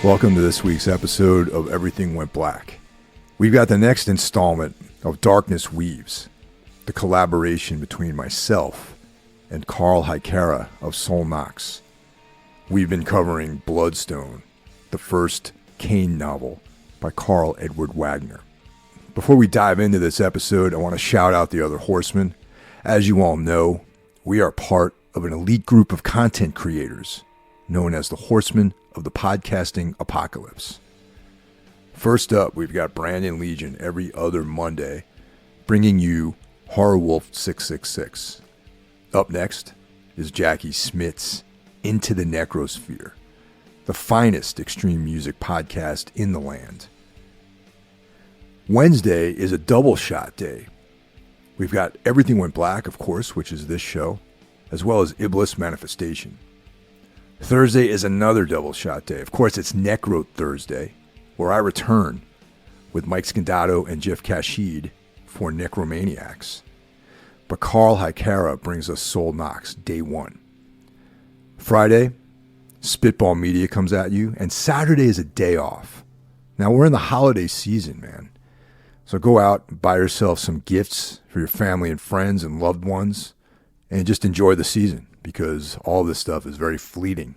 Welcome to this week's episode of Everything Went Black. We've got the next installment of Darkness Weaves, the collaboration between myself and Carl Hykera of Soul Knox. We've been covering Bloodstone, the first Kane novel by Carl Edward Wagner. Before we dive into this episode, I want to shout out the other horsemen. As you all know, we are part of an elite group of content creators known as the Horsemen of the Podcasting Apocalypse. First up, we've got Brandon Legion every other Monday, bringing you Horror Wolf 666. Up next is Jackie Smits' Into the Necrosphere, the finest extreme music podcast in the land. Wednesday is a double shot day. We've got Everything Went Black, of course, which is this show, as well as Iblis Manifestation. Thursday is another double shot day. Of course, it's Necro Thursday, where I return with Mike Scandato and Jeff Kashid for Necromaniacs. But Carl Hykera brings us Soul Knox, day one. Friday, Spitball Media comes at you, and Saturday is a day off. Now, we're in the holiday season, man. So go out and buy yourself some gifts for your family and friends and loved ones, and just enjoy the season, because all this stuff is very fleeting.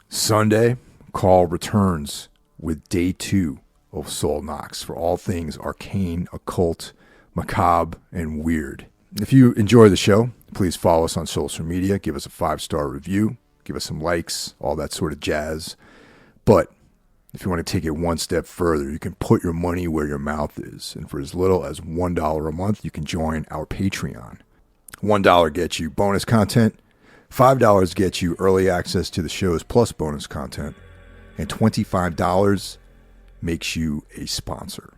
Sunday, Carl returns with day two of Soul Knox for all things arcane, occult, macabre, and weird. If you enjoy the show, please follow us on social media, give us a 5-star review, give us some likes, all that sort of jazz. But if you want to take it one step further, you can put your money where your mouth is. And for as little as $1 a month, you can join our Patreon. $1 gets you bonus content, $5 gets you early access to the shows plus bonus content, and $25 makes you a sponsor.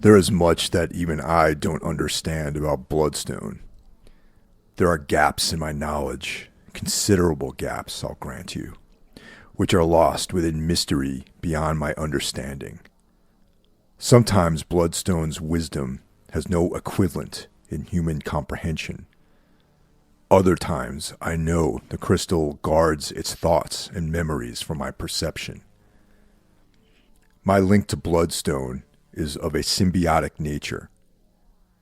There is much that even I don't understand about Bloodstone. There are gaps in my knowledge, considerable gaps, I'll grant you, which are lost within mystery beyond my understanding. Sometimes Bloodstone's wisdom has no equivalent in human comprehension. Other times I know the crystal guards its thoughts and memories from my perception. My link to Bloodstone is of a symbiotic nature.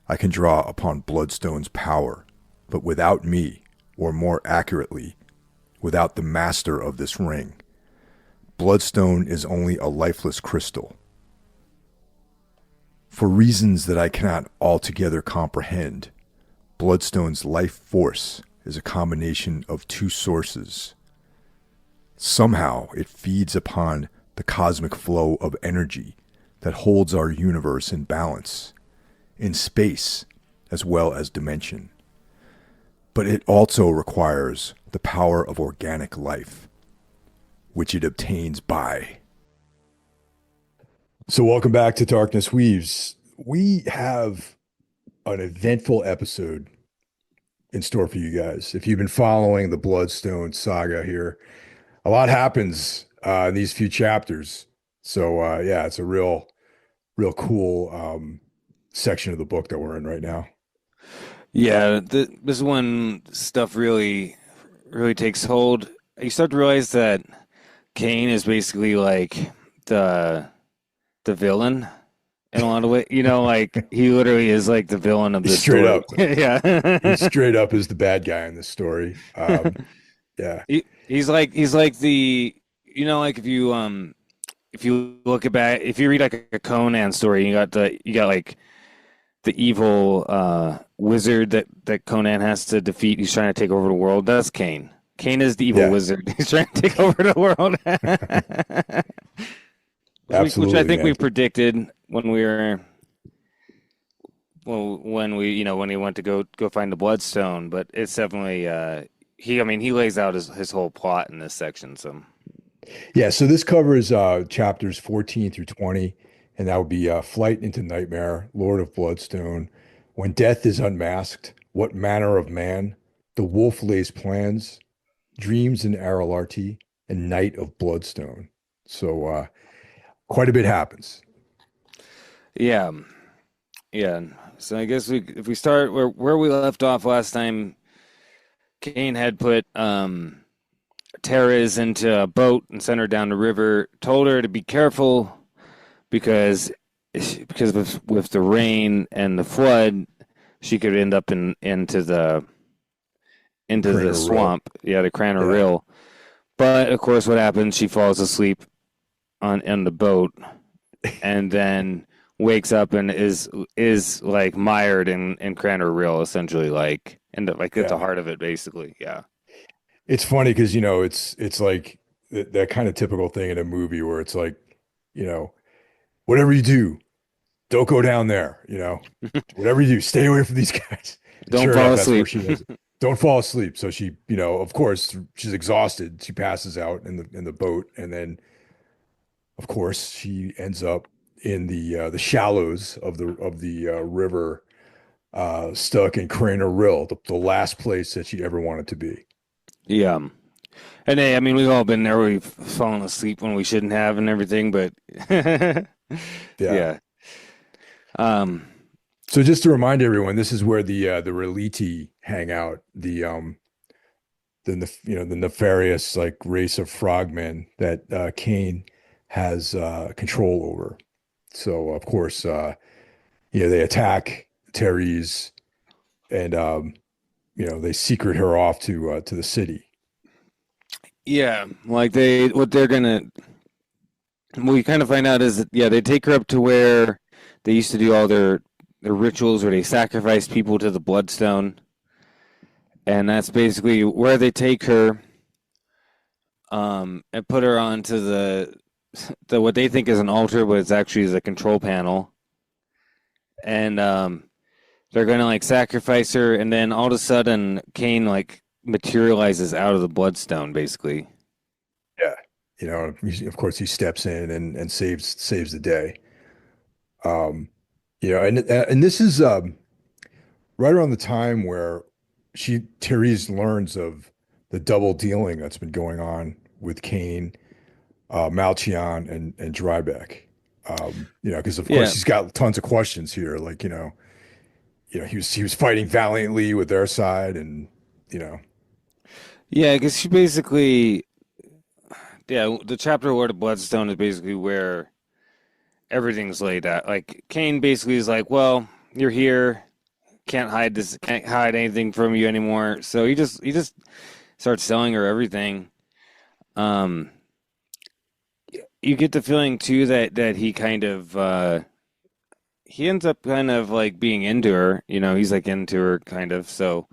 I can draw upon Bloodstone's power, but without me, or more accurately, without the master of this ring. Bloodstone is only a lifeless crystal. For reasons that I cannot altogether comprehend, Bloodstone's life force is a combination of two sources. Somehow it feeds upon the cosmic flow of energy that holds our universe in balance, in space as well as dimension. But it also requires the power of organic life, which it obtains by. So welcome back to Darkness Weaves. We have an eventful episode in store for you guys. If you've been following the Bloodstone saga here, a lot happens in these few chapters. So yeah, it's a real cool section of the book that we're in right now. Yeah, this is when stuff really takes hold. You start to realize that Kane is basically like the villain in a lot of ways. Like he literally is like the villain of He's this straight story. up. He Yeah. straight up is the bad guy in this story. Yeah, He's like the like if you look at back if you read like a Conan story, you got like the evil wizard that Conan has to defeat. He's trying to take over the world. That's Kane. Kane is the evil yeah, wizard. He's trying to take over the world. which I absolutely, think we man. predicted when we were well when we when he went to go find the Bloodstone. But it's definitely he lays out his whole plot in this section. So Yeah, so this covers chapters 14 through 20, and that would be Flight into Nightmare, Lord of Bloodstone, When Death is Unmasked, What Manner of Man, The Wolf Lays Plans, Dreams in Aralarty, and Night of Bloodstone. So quite a bit happens. yeah, yeah. So I guess if we start where we left off last time, Kane had put Therese into a boat and sent her down the river. Told her to be careful because with the rain and the flood, she could end up into the Craner Rill. swamp. Yeah, the Craner Yeah, Rill. But of course, what happens? She falls asleep on the boat and then wakes up and is like mired in Craner Rill, essentially, like like at the yeah. heart of it, basically. Yeah. It's funny because, it's like that kind of typical thing in a movie where it's like, you know, whatever you do, don't go down there, whatever you do, stay away from these guys. And Don't sure fall enough, that's where asleep. she ends it. Don't fall asleep. So she, of course, she's exhausted. She passes out in the boat, and then, of course, she ends up in the shallows of the river, stuck in Craner Rill, the last place that she ever wanted to be. Yeah. And hey, I mean, we've all been there. We've fallen asleep when we shouldn't have and everything, but Yeah. yeah. Um, So just to remind everyone, this is where the Reliti hang out. The nefarious like race of frogmen that Kane has control over. So of course, they attack Therese, and they secret her off to the city. yeah, like what they're gonna, what we kind of find out is that, yeah, they take her up to where they used to do all their rituals where they sacrifice people to the Bloodstone. And that's basically where they take her, and put her onto the what they think is an altar, but it's actually the control panel. And they're gonna like sacrifice her, and then all of a sudden, Kane like materializes out of the Bloodstone, basically. Yeah. Of course, he steps in and saves the day. Um, and this is right around the time where Therese learns of the double dealing that's been going on with Kane, Malchion, and Drybeck. Because of course Yeah, he's got tons of questions here. Like, he was fighting valiantly with their side, and you know, yeah, because she basically, yeah, the chapter Lord of Bloodstone is basically where everything's laid out. Like Kane basically is like, well, you're here, can't hide anything from you anymore. So he just starts telling her everything. Um, you get the feeling too that he kind of he ends up kind of like being into her. He's like into her kind of. So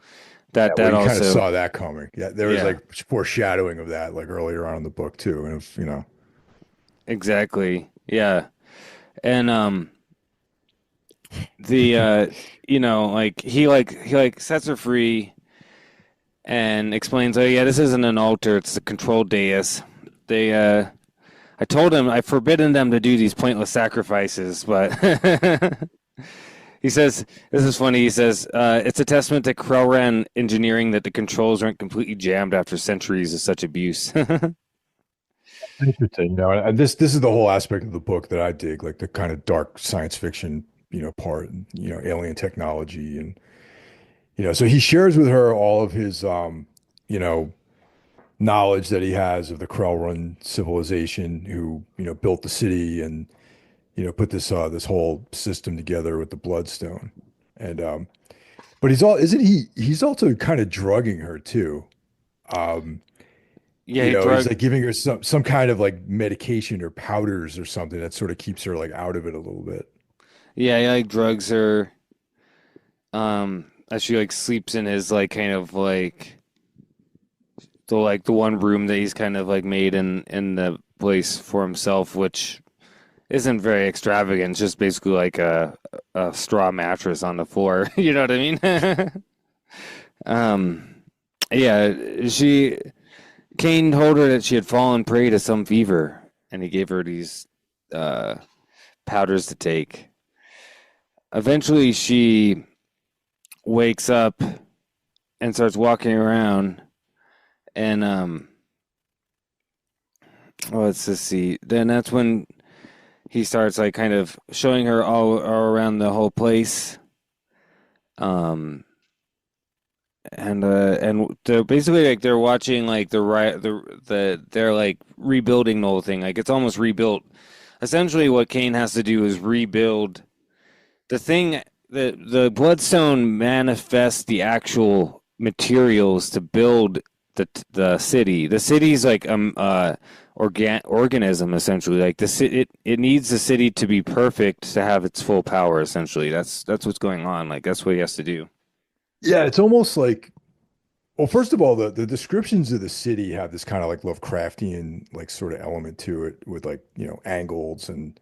yeah, well, that you kind of also, saw that coming. Yeah, there was yeah, like foreshadowing of that like earlier on in the book too, and exactly, yeah, and the like he sets her free and explains, oh yeah, this isn't an altar, it's a controlled dais. They I told him I forbidden them to do these pointless sacrifices, but he says, this is funny. He says, it's a testament to Krellran engineering that the controls aren't completely jammed after centuries of such abuse. interesting. And this is the whole aspect of the book that I dig, like the kind of dark science fiction, part, alien technology, and so he shares with her all of his you know, knowledge that he has of the Krellrun civilization, who built the city, and put this whole system together with the Bloodstone. And but he's all isn't he? He's also kind of drugging her too. Um, Yeah, he he's drug. like giving her some kind of like medication or powders or something that sort of keeps her like out of it a little bit. Yeah, he like drugs her. As she like sleeps in his like kind of like the one room that he's kind of like made in the place for himself, which isn't very extravagant. It's just basically like a straw mattress on the floor. You know what I mean? um, yeah, she Kane told her that she had fallen prey to some fever, and he gave her these uh, powders to take. Eventually, she wakes up and starts walking around, and let's just see. Then that's when he starts like kind of showing her all around the whole place. Um, and they're basically like they're watching like they're like rebuilding the whole thing. Like it's almost rebuilt. Essentially, what Kane has to do is rebuild the thing. The Bloodstone manifests the actual materials to build the city. The city's like organism essentially. Like it needs the city to be perfect to have its full power. Essentially, that's what's going on. Like that's what he has to do. Yeah, it's almost like well, first of all, the descriptions of the city have this kind of like Lovecraftian like sort of element to it with like, angles and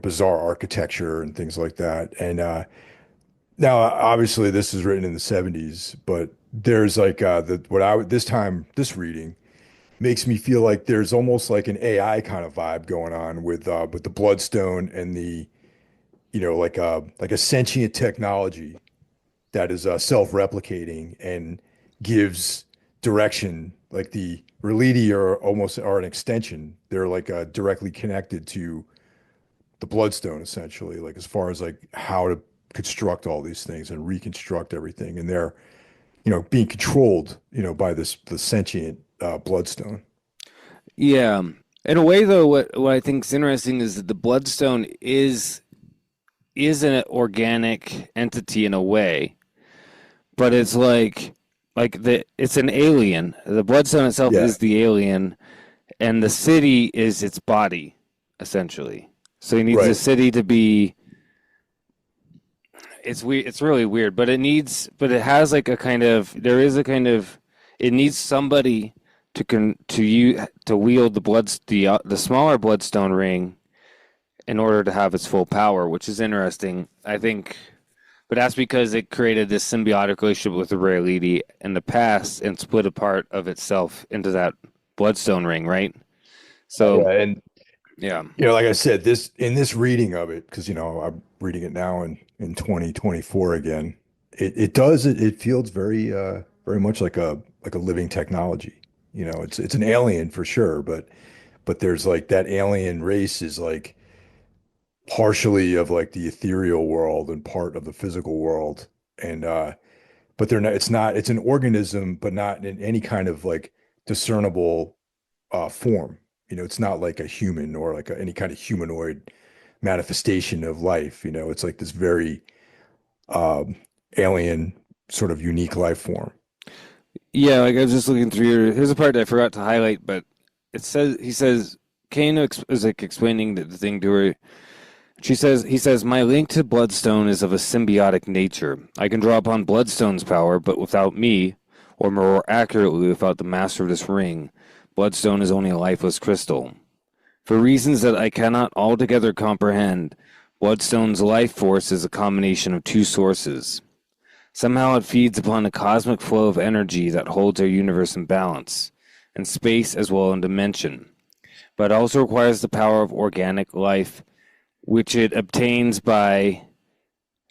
bizarre architecture and things like that. And now obviously this is written in the 70s, but there's like the what I would this time this reading makes me feel like there's almost like an AI kind of vibe going on with the Bloodstone and the like a sentient technology that is self-replicating and gives direction. Like the Reliti are an extension. They're like directly connected to the Bloodstone, essentially, like as far as like how to construct all these things and reconstruct everything. And they're, being controlled, by the sentient Bloodstone. Yeah. In a way, though, what I think is interesting is that the Bloodstone is an organic entity in a way, but it's like it's an alien. The Bloodstone itself Yeah, is the alien, and the city is its body, essentially. So he needs the right. city to be. It's weird. It's really weird, but but it has like a kind of. There is a kind of. It needs somebody to wield the smaller Bloodstone ring in order to have its full power, which is interesting. I think, but that's because it created this symbiotic relationship with the Rare Lady in the past and split a part of itself into that Bloodstone ring, right? So, Yeah, and yeah, like I said, this in this reading of it, because I'm reading it now in 2024 again. It feels very much like a living technology. It's an alien for sure, but there's like that alien race is like partially of like the ethereal world and part of the physical world. And but they're not it's an organism, but not in any kind of like discernible form. It's not like a human or like any kind of humanoid manifestation of life. It's like this very um, alien sort of unique life form. yeah. Like I was just looking through here. Here's a part that I forgot to highlight, but he says Kano is like explaining the thing to her. He says, my link to Bloodstone is of a symbiotic nature. I can draw upon Bloodstone's power, but without me, or more accurately, without the master of this ring, Bloodstone is only a lifeless crystal. For reasons that I cannot altogether comprehend, Bloodstone's life force is a combination of two sources. Somehow it feeds upon a cosmic flow of energy that holds our universe in balance, in space as well in dimension, but it also requires the power of organic life which it obtains by.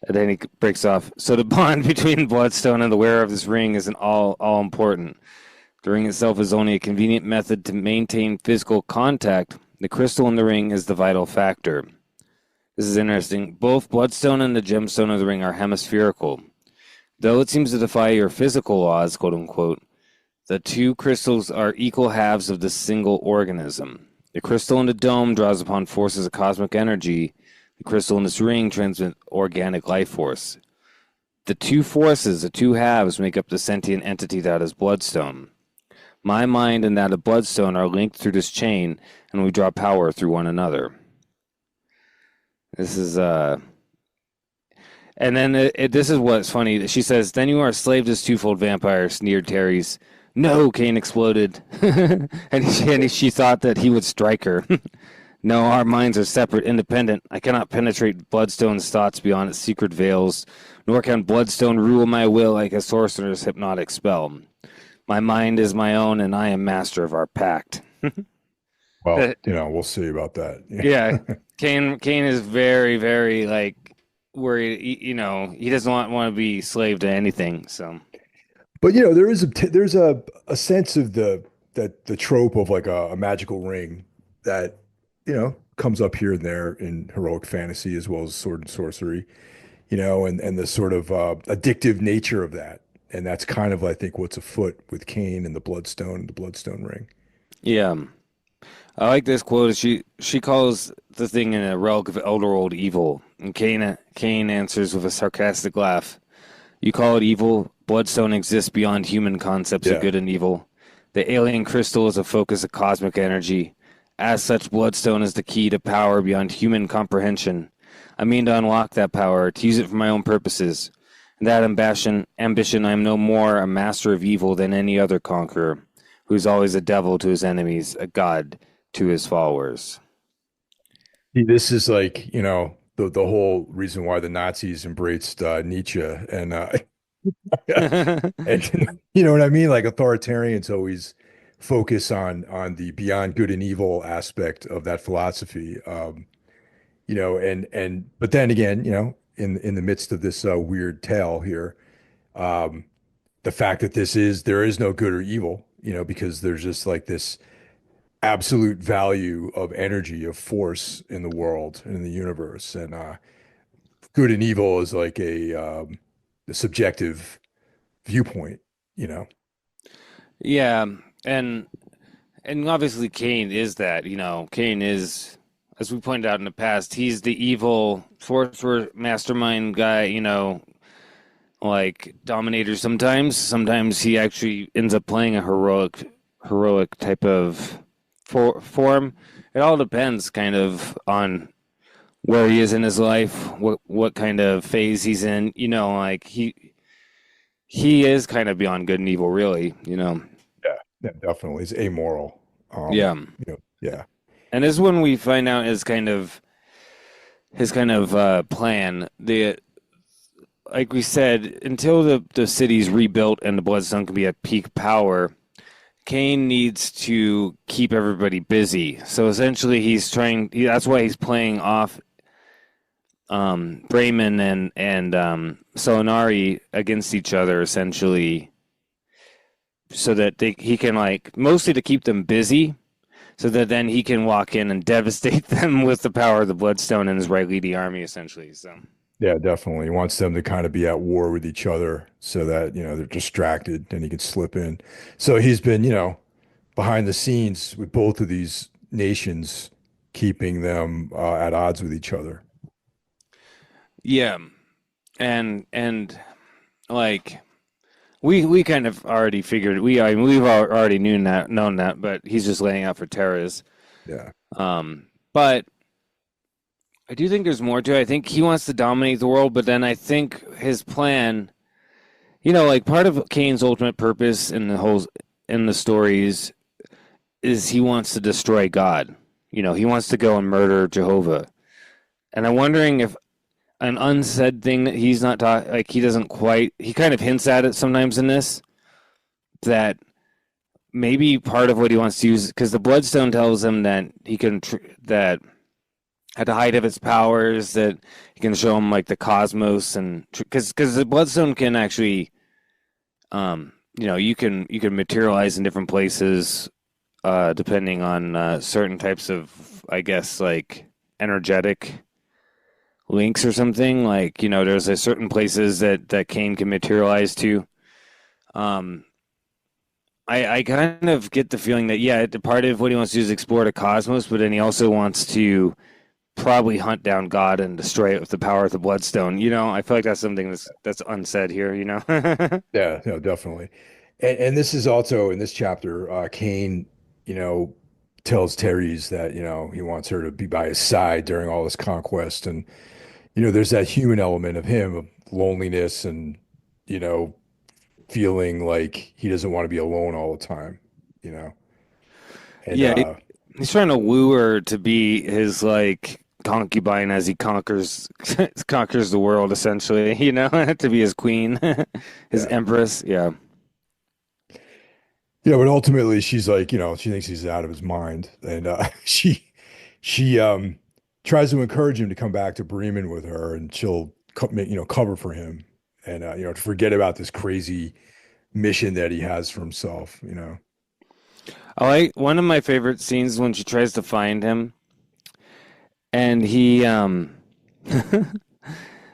And then he breaks off. So the bond between Bloodstone and the wearer of this ring isn't all important. The ring itself is only a convenient method to maintain physical contact. The crystal in the ring is the vital factor. This is interesting. Both Bloodstone and the gemstone of the ring are hemispherical. Though it seems to defy your physical laws, quote unquote, the two crystals are equal halves of the single organism. The crystal in the dome draws upon forces of cosmic energy. The crystal in this ring transmits organic life force. The two forces, the two halves, make up the sentient entity that is Bloodstone. My mind and that of Bloodstone are linked through this chain, and we draw power through one another. This is And then this is what's funny. She says, "Then you are a slave to this twofold vampire," sneered Terry's. No, Kane exploded. And she thought that he would strike her. No, our minds are separate, independent. I cannot penetrate Bloodstone's thoughts beyond its secret veils, nor can Bloodstone rule my will like a sorcerer's hypnotic spell. My mind is my own, and I am master of our pact. Well, we'll see about that. Yeah, Kane is very, very like worried. He doesn't want to be slave to anything. So, But there's a sense of the trope of like a magical ring that comes up here and there in heroic fantasy as well as sword and sorcery, and the sort of addictive nature of that. And that's kind of, I think, what's afoot with Cain and the Bloodstone ring. yeah, I like this quote. She calls the thing in a relic of elder old evil, and Kane answers with a sarcastic laugh. You call it evil? Bloodstone exists beyond human concepts of Yeah. good and evil. The alien crystal is a focus of cosmic energy. As such, Bloodstone is the key to power beyond human comprehension. I mean to unlock that power, to use it for my own purposes. In that ambition, I am no more a master of evil than any other conqueror, who is always a devil to his enemies, a god to his followers. This is like, the whole reason why the Nazis embraced Nietzsche and and you know what I mean? Like authoritarians always focus on the beyond good and evil aspect of that philosophy. And but then again, in the midst of this weird tale here, um, the fact that there is no good or evil, because there's just like this absolute value of energy, of force in the world and in the universe. And good and evil is like a subjective viewpoint, you know. Yeah, and obviously Kane is that. Kane is, as we pointed out in the past, he's the evil sorcerer mastermind guy. Like Dominator. Sometimes he actually ends up playing a heroic type of form. It all depends, kind of, on where he is in his life, what kind of phase he's in. Like he is kind of beyond good and evil, really. Yeah, yeah, definitely. It's amoral. Yeah. Yeah. And this is when we find out his kind of plan. Like we said, until the city's rebuilt and the Bloodstone can be at peak power, Kane needs to keep everybody busy. So essentially, that's why he's playing off Brayman and Solinari against each other, essentially, so that he can, like, mostly to keep them busy, so that then he can walk in and devastate them with the power of the Bloodstone and his right leading army, essentially. So. Yeah, definitely. He wants them to kind of be at war with each other so that, they're distracted and he can slip in. So he's been, behind the scenes with both of these nations, keeping them at odds with each other. Yeah, and like we kind of already figured we've already known that, but he's just laying out for Terras. Yeah. But I do think there's more to it. I think he wants to dominate the world, but then I think his plan, like part of Kane's ultimate purpose in the stories is he wants to destroy God. He wants to go and murder Jehovah. And I'm wondering if an unsaid thing that he's not talking, like he kind of hints at it sometimes in this, that maybe part of what he wants to use, because the Bloodstone tells him that he can, that at the height of its powers, that he can show him like the cosmos, and because the Bloodstone can actually, you can materialize in different places, depending on certain types of, I guess, like energetic links or something. Like, there's a certain places that Kane can materialize to. I kind of get the feeling that yeah, part of what he wants to do is explore the cosmos, but then he also wants to probably hunt down God and destroy it with the power of the Bloodstone. I feel like that's something that's unsaid here. Yeah, no, definitely. And this is also in this chapter, Cain, you know, tells Teres that, he wants her to be by his side during all this conquest. And, there's that human element of him, of loneliness and, you know, feeling like he doesn't want to be alone all the time, you know. And Yeah, he's trying to woo her to be his like concubine as he conquers conquers the world essentially. To be his queen, his yeah. empress. Yeah. Yeah, but ultimately she's like, she thinks he's out of his mind. And she tries to encourage him to come back to Bremen with her and she'll cover for him and to forget about this crazy mission that he has for himself. I like one of my favorite scenes when she tries to find him and he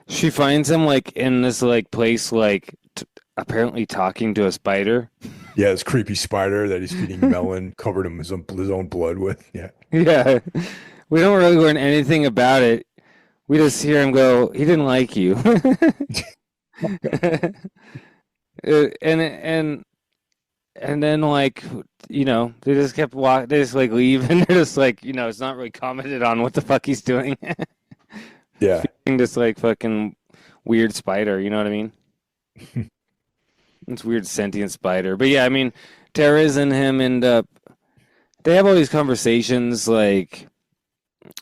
she finds him like in this like place like apparently talking to a spider. Yeah, this creepy spider that he's feeding melon covered in his own blood with. Yeah. Yeah. We don't really learn anything about it. We just hear him go, he didn't like you. And then like they just kept walk they just like leave and they're just like it's not really commented on what the fuck he's doing. Yeah. Feeding this like fucking weird spider, you know what I mean? It's weird sentient spider. But yeah, I mean Therese and him end up they have all these conversations like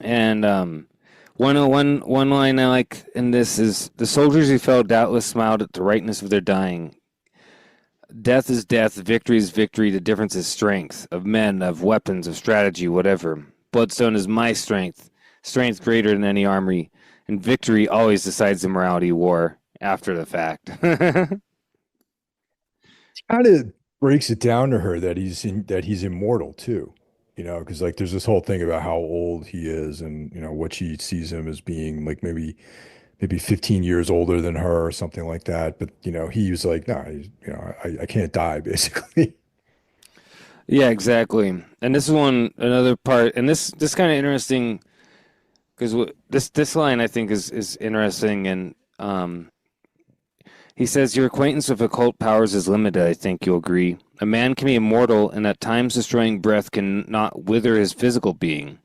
and one line I like in this is the soldiers who fell doubtless smiled at the rightness of their dying. Death is death, victory is victory, the difference is strength, of men, of weapons, of strategy, whatever. Bloodstone is my strength, strength greater than any armory, and victory always decides the morality of war after the fact. Kind of breaks it down to her that he's immortal too. Because like there's this whole thing about how old he is and what she sees him as being like maybe 15 years older than her or something like that. But he was like, no, I can't die basically. Yeah, exactly. And this is another part, and this kind of interesting because this line I think is interesting, and he says your acquaintance with occult powers is limited. I think you'll agree. A man can be immortal, and at times destroying breath can not wither his physical being.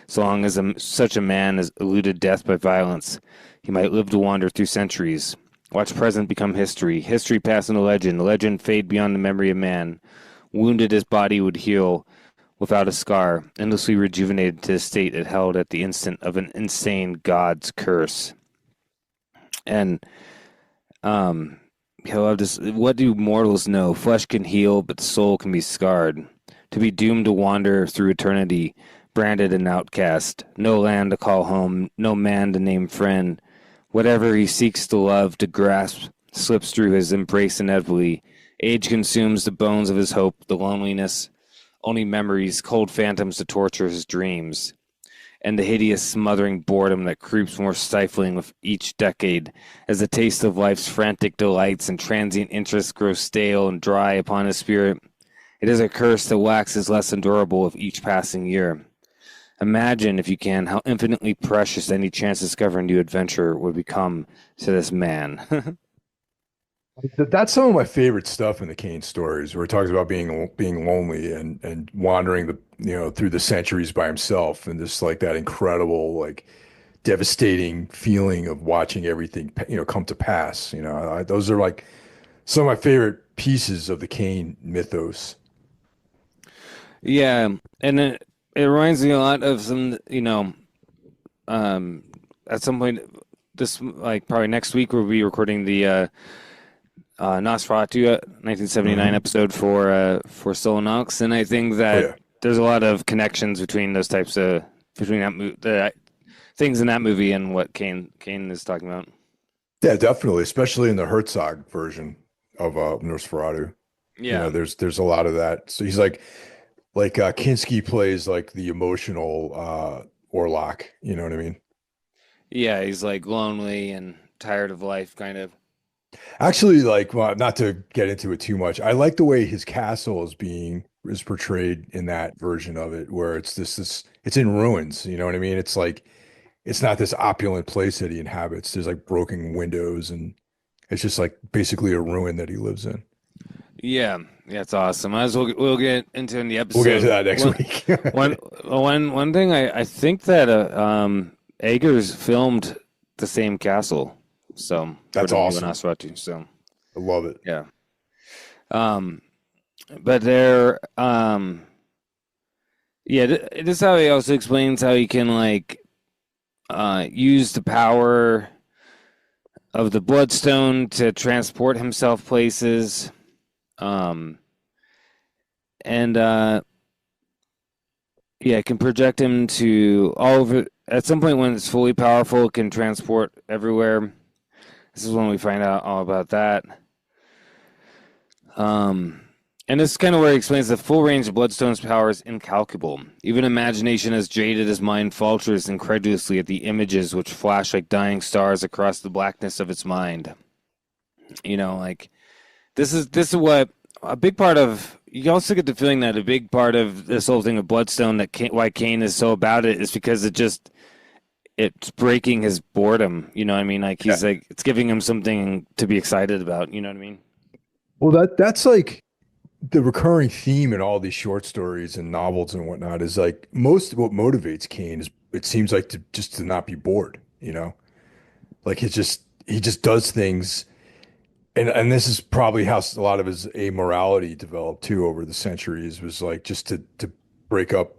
So long as such a man has eluded death by violence, he might live to wander through centuries. Watch present become history, history pass into legend, legend fade beyond the memory of man. Wounded, his body would heal without a scar, endlessly rejuvenated to a state it held at the instant of an insane god's curse. And I love this. What do mortals know? Flesh can heal, but the soul can be scarred. To be doomed to wander through eternity, branded an outcast. No land to call home, no man to name friend. Whatever he seeks to love, to grasp, slips through his embrace inevitably. Age consumes the bones of his hope, the loneliness, only memories, cold phantoms to torture his dreams, and the hideous smothering boredom that creeps more stifling with each decade, as the taste of life's frantic delights and transient interests grows stale and dry upon his spirit. It is a curse that waxes less endurable with each passing year. Imagine, if you can, how infinitely precious any chance to discover a new adventure would become to this man. That's some of my favorite stuff in the Kane stories, where he talks about being lonely and wandering through the centuries by himself, and just like that incredible like devastating feeling of watching everything come to pass. Those are like some of my favorite pieces of the Kane mythos. Yeah, and it reminds me a lot of some, um, at some point this like probably next week we'll be recording the Nosferatu 1979 Hmm. episode for Solenox, and I think Oh that yeah, there's a lot of connections between those types of between the things in that movie and what Kane is talking about. yeah, definitely, especially in the Herzog version of Nosferatu. Yeah, There's a lot of that. So he's like Kinski plays like the emotional Orlok. You know what I mean? yeah, he's like lonely and tired of life, kind of. Actually, like, well, not to get into it too much, I like the way his castle is portrayed in that version of it, where it's this it's in ruins. You know what I mean? It's like it's not this opulent place that he inhabits. There's like broken windows, and it's just like basically a ruin that he lives in. Yeah, yeah, it's awesome. As we'll get into in the We'll get into episode. that next week. One thing I think that Eggers filmed the same castle, so for That's the new awesome. Nosferatu. So I love it. yeah, um, but there, yeah, this is how he also explains how he can like use the power of the Bloodstone to transport himself places, um, and yeah, it can project him to all over. At some point, when it's fully powerful, it can transport everywhere. This is when we find out all about that. Um, and this is kind of where he explains the full range of Bloodstone's power is incalculable. Even imagination as jaded as mind falters incredulously at the images which flash like dying stars across the blackness of its mind. You know, like this is what a big part of. You also get the feeling that a big part of this whole thing of Bloodstone why Kane is so about it is because it's breaking his boredom. You know what I mean? Like Yeah. he's like it's giving him something to be excited about. You know what I mean? Well, that's like the recurring theme in all these short stories and novels and whatnot is like most of what motivates Kane is it seems like to just to not be bored, you know? Like he just does things and this is probably how a lot of his amorality developed too over the centuries was like just to break up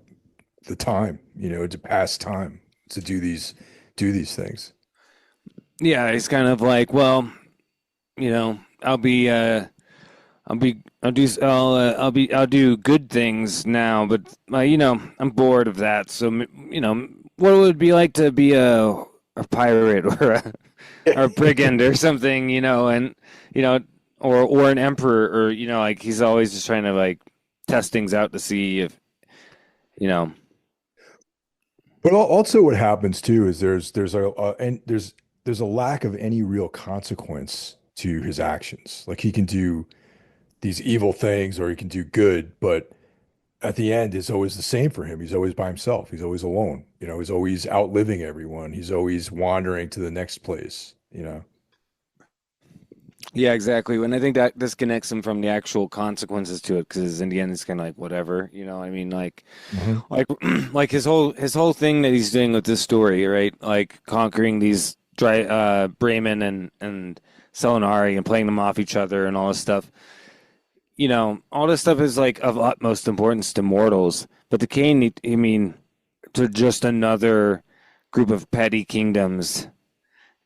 the time, you know, to pass time, to do these things. Yeah, he's kind of like, well, you know, I'll do good things now, but you know, I'm bored of that. So, you know, what would it be like to be a pirate or a brigand or something, you know, and you know, or an emperor, or you know, like he's always just trying to like test things out to see if you know. But also what happens too is there's a lack of any real consequence to his actions. Like he can do these evil things or he can do good, but at the end it's always the same for him. He's always by himself. He's always alone. You know, he's always outliving everyone. He's always wandering to the next place, you know. Yeah, exactly. And I think that disconnects him from the actual consequences to it, because in the end, it's kind of like whatever, you know. I mean, Hmm. like, like his whole thing that he's doing with this story, right? Like conquering these Bremen and Selinari and playing them off each other and all this stuff. You know, all this stuff is like of utmost importance to mortals. But the Kane, I mean, to just another group of petty kingdoms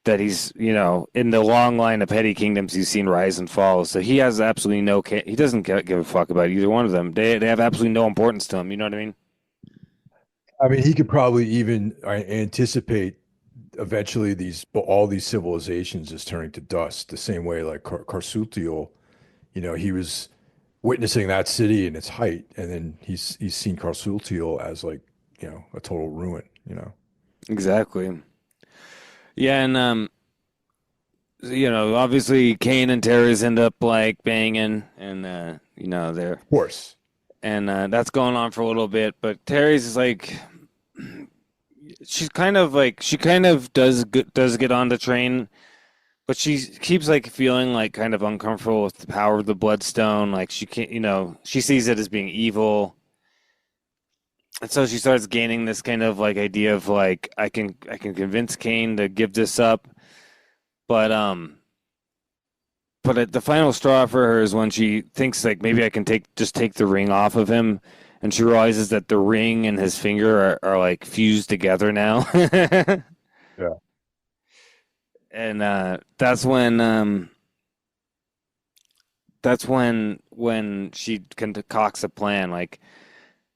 that he's, you know, in the long line of petty kingdoms he's seen rise and fall. So he has absolutely he doesn't give a fuck about either one of them. They have absolutely no importance to him. You know what I mean? I mean, he could probably even anticipate eventually these all these civilizations just turning to dust the same way like Carsutiel, you know, he was witnessing that city in its height, and then he's seen Carsutiel as like, you know, a total ruin, you know. Exactly. Yeah, and you know, obviously Kane and Terry's end up like banging, and you know, they're Of course. and that's going on for a little bit. But Terry's is like, she's kind of like she kind of does get on the train, but she keeps like feeling like kind of uncomfortable with the power of the Bloodstone. Like she can't, you know, she sees it as being evil, and so she starts gaining this kind of like idea of like I can convince Kane to give this up, but the final straw for her is when she thinks like maybe I can take the ring off of him, and she realizes that the ring and his finger are like fused together now. Yeah. And that's when she concocts a plan. Like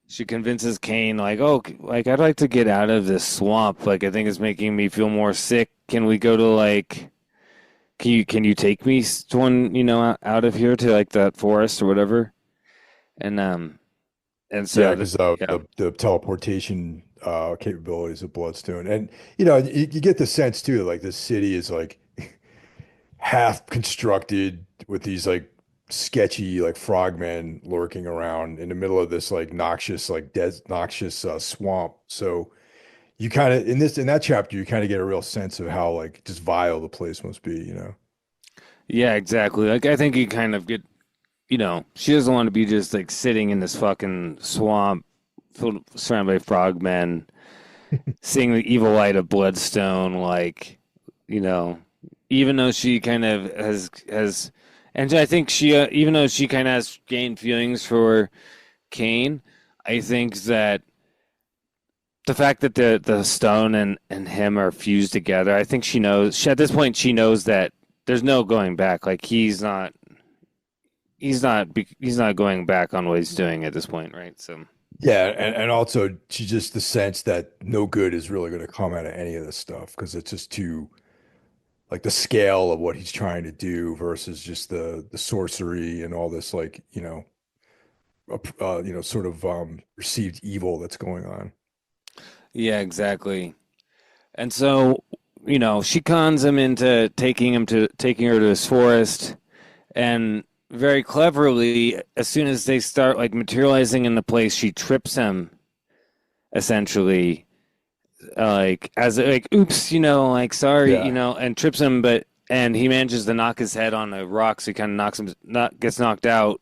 she convinces Kane, like, oh, like I'd like to get out of this swamp. Like I think it's making me feel more sick. Can we go to like? Can you take me to one, you know, out of here to like that forest or whatever? And Yeah, so because yeah, the teleportation capabilities of Bloodstone, and you know, you get the sense too, like this city is like half constructed with these like sketchy like frogmen lurking around in the middle of this like noxious like noxious swamp. So you kind of in that chapter you kind of get a real sense of how like just vile the place must be, you know. Yeah, exactly. Like I think you kind of get, she doesn't want to be just like sitting in this fucking swamp filled surrounded by frogmen, seeing the evil light of Bloodstone, like, you know, even though she kind of has, and I think she, even though she kind of has gained feelings for Kane, I think that the fact that the stone and him are fused together, I think she knows. At this point, she knows that there's no going back. Like he's not going back on what he's doing at this point, right? So. Yeah, and also she just the sense that no good is really going to come out of any of this stuff because it's just too like the scale of what he's trying to do versus just the sorcery and all this like sort of perceived evil that's going on. Yeah, exactly. And so, she cons him into taking her to this forest, and very cleverly, as soon as they start like materializing in the place, she trips him essentially, like as like, oops, like sorry, Yeah. and trips him, and he manages to knock his head on a rock, so he kind of gets knocked out.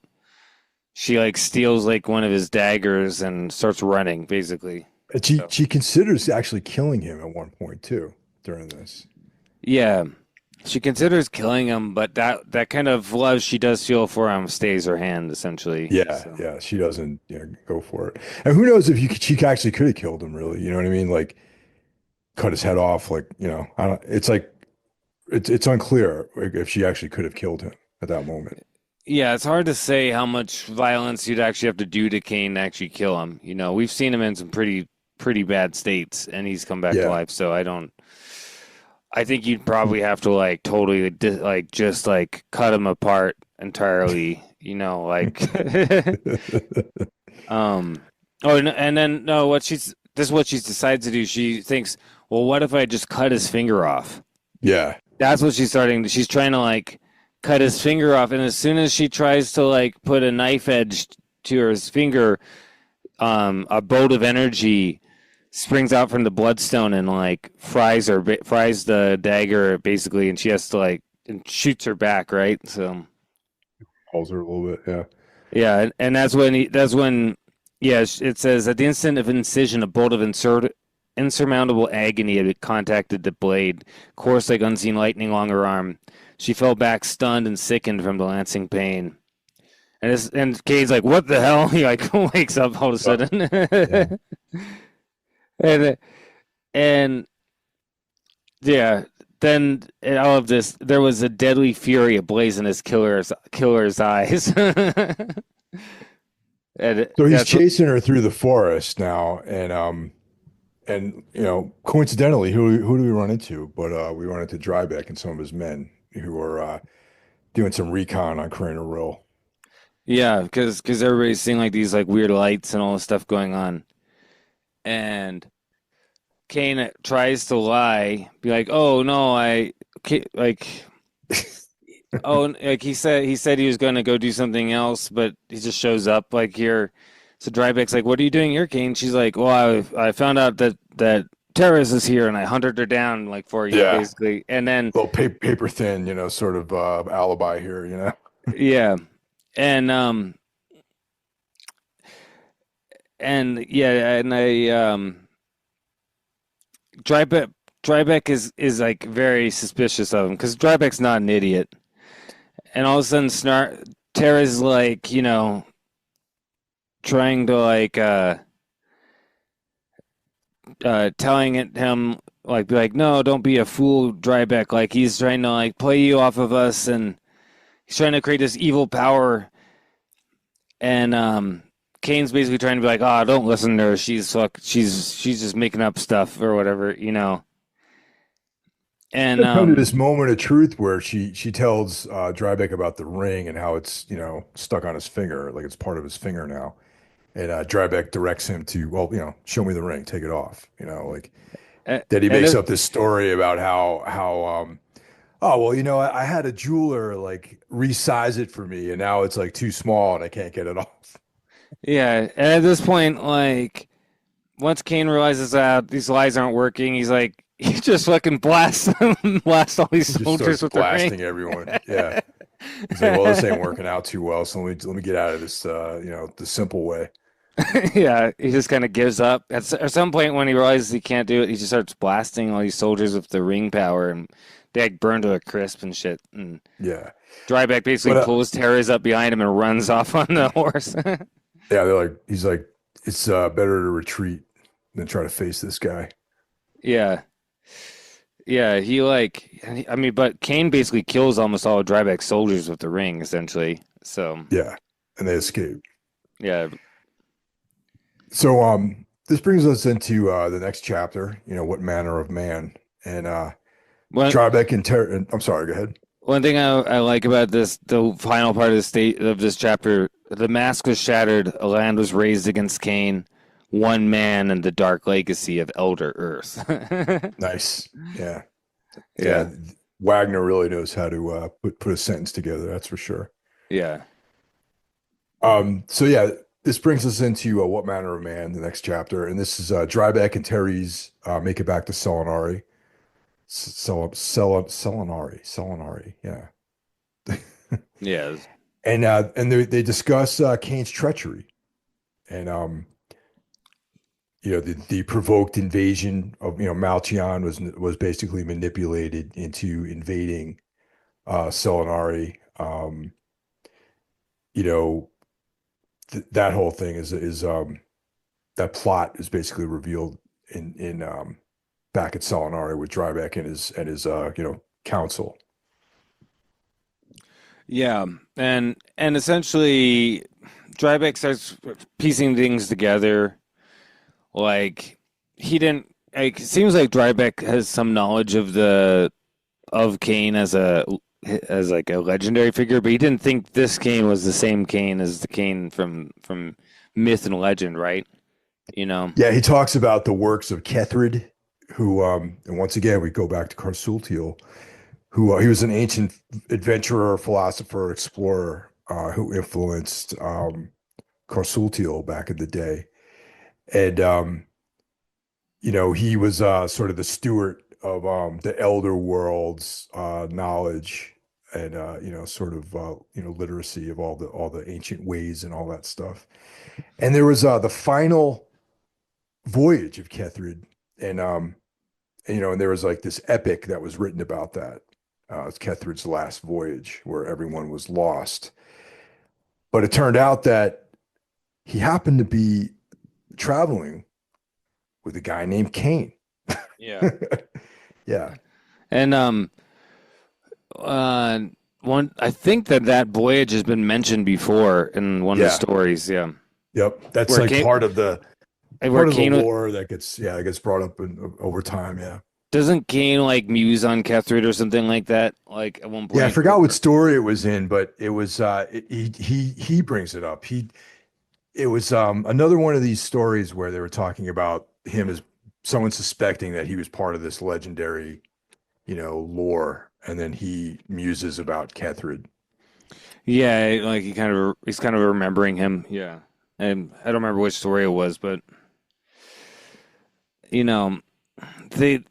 She like steals like one of his daggers and starts running, basically. And So. she considers actually killing him at one point too during this. Yeah, she considers killing him, but that kind of love she does feel for him stays her hand essentially. Yeah, So yeah, she doesn't, go for it. And who knows if she actually could have killed him, really. You know what I mean? Like cut his head off, like, I don't, it's like it's unclear like, if she actually could have killed him at that moment. yeah, it's hard to say how much violence you'd actually have to do to Kane to actually kill him. We've seen him in some pretty bad states, and he's come back to Yeah. life. So I don't. I think you'd probably have to like totally like just like cut him apart entirely. Like um. Oh, and then no, this is what she's decided to do. She thinks, well, what if I just cut his finger off? Yeah. That's what she's trying to like cut his finger off, and as soon as she tries to like put a knife edge to his finger, a bolt of energy springs out from the bloodstone and like fries the dagger basically, and she has to like and shoots her back, right? So Pulls her a little bit. Yeah. yeah, and that's when yeah, it says at the instant of incision, a bolt of insurmountable agony had contacted the blade, coursed like unseen lightning along her arm. She fell back, stunned and sickened from the lancing pain. And Cade's like, "What the hell?" He like wakes up all of a Oh, sudden, yeah. and and yeah. Then in all of this, there was a deadly fury ablaze in his killer's eyes, and So he's that's what. chasing her through the forest now, and coincidentally, who do we run into? But we run into Drybeck and some of his men who are doing some recon on Craner Rill. Yeah, because everybody's seeing like these like weird lights and all this stuff going on, and Kane tries to lie, be like, "Oh no, like oh like he said he was going to go do something else, but he just shows up like here." So Drybeck's like, "What are you doing here, Kane?" She's like, "Well, I found out that Terrace is here, and I hunted her down like for you, Yeah, basically." And then little paper thin, sort of alibi here. yeah, and and yeah, and I Drybeck Drybeck is like very suspicious of him because Drybeck's not an idiot. And all of a sudden, Tara's like, trying to like telling him like be like, no, don't be a fool, Drybeck. Like he's trying to like play you off of us, and he's trying to create this evil power. And Kane's basically trying to be like, oh, don't listen to her. She's just making up stuff or whatever. And Come to this moment of truth where she tells Drybeck about the ring and how it's stuck on his finger, like it's part of his finger now. And Drybeck directs him to, well, show me the ring, take it off. Like and that he makes it, up this story about how Oh, well, I had a jeweler like resize it for me, and now it's like too small and I can't get it off. Yeah, and at this point, like once Kane realizes that these lies aren't working, he's like, he just fucking blasts them, blasts all these He just soldiers starts with the ring. blasting everyone. Yeah. He's like, well, this ain't working out too well, so let me get out of this, the simple way. Yeah, he just kind of gives up. At some point, when he realizes he can't do it, he just starts blasting all these soldiers with the ring power, and they like burn to a crisp and shit. And Yeah. Dryback basically But pulls Terrors up behind him and runs off on the horse. yeah, he's like, it's better to retreat than try to face this guy. Yeah, yeah. He like, I mean, but Kane basically kills almost all of Dryback's soldiers with the ring, essentially. So Yeah. And they escape. yeah, So this brings us into the next chapter, what manner of man. And one Tribeca and I'm sorry, go ahead. one thing I like about this, the final part of the state of this chapter, the mask was shattered, a land was raised against Kane, one man and the dark legacy of Elder Earth. Nice. Yeah. Yeah, Yeah. Wagner really knows how to put a sentence together, that's for sure. yeah, So yeah, this brings us into what manner of man, the next chapter, and this is Drybeck and Terry's make it back to Selinari. Selinari, yeah. yeah, And they discuss Kane's treachery and the provoked invasion of Malchion was basically manipulated into invading Selinari. You know that whole thing is that plot is basically revealed in back at Selinari with Drybeck and his council. yeah, and essentially, Dryback starts piecing things together. Like he didn't. Like it seems like Drybeck has some knowledge of Kane as like a legendary figure, but he didn't think this Kane was the same Kane as the Kane from myth and legend, right? You know. Yeah, he talks about the works of Kethrid, who and once again we go back to Karsultiel, who he was an ancient adventurer, philosopher, explorer who influenced Karsultiel back in the day. And he was sort of the steward of the elder world's knowledge and sort of literacy of all the ancient ways and all that stuff. And there was the final voyage of Kethrid, and and there was like this epic that was written about that. It's Kethrid's last voyage, where everyone was lost. But it turned out that he happened to be traveling with a guy named Kane. Yeah. Yeah. And uh one I think that voyage has been mentioned before in one of the Yeah. stories, yeah. Yep. That's Where like Kane where part of the Kane lore that gets brought up over time. Yeah. doesn't Kane like muse on Kethrid or something like that? Like at one Yeah. I point. forgot what story it was in, but it was he brings it up. It was another one of these stories where they were talking about him as someone suspecting that he was part of this legendary, lore, and then he muses about Kethrid. Yeah, like he's kind of remembering him. Yeah. And I don't remember which story it was, but you know, they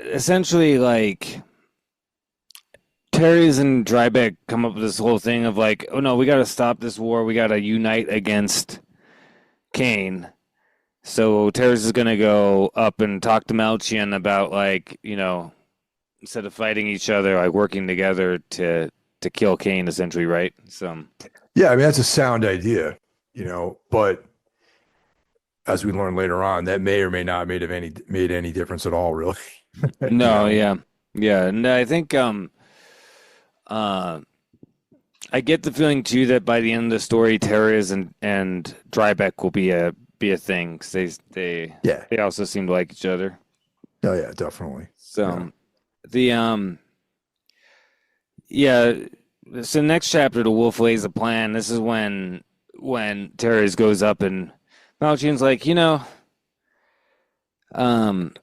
essentially like Terry's and Drybeck come up with this whole thing of like, oh no, we got to stop this war. We got to unite against Kane. So Terry's is gonna go up and talk to Malchian about like, instead of fighting each other, like working together to kill Kane, essentially, right? So Yeah, I mean that's a sound idea, but as we learn later on, that may or may not made any difference at all, really. you no, know. yeah, yeah, and I think uh, I get the feeling too that by the end of the story, Terry's and Drybeck will be a thing 'cause Yeah. they also seem to like each other. Oh yeah, definitely. Yeah. So the yeah. So next chapter, the Wolf lays a plan. This is when Terry's goes up and Malchian's like, um,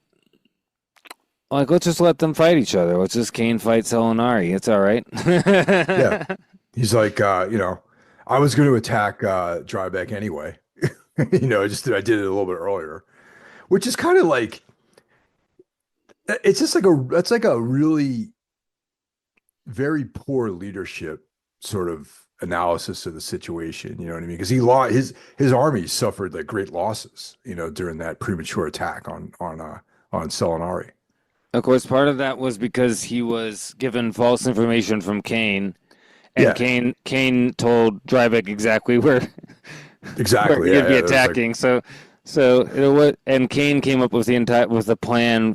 like, let's just let them fight each other. Let's just Kane fight Selinari. It's all right. Yeah. He's like, I was going to attack Drybeck anyway. Just that I did it a little bit earlier, which is kind of like it's just like that's like a really very poor leadership sort of analysis of the situation. You know what I mean? Because he lost his army suffered like great losses, during that premature attack on Selinari. Of course, part of that was because he was given false information from Kane, and Yeah, Kane told Drybeck exactly where where exactly. he'd Yeah, be yeah. There's like, attacking. So what? And Kane came up with the plan,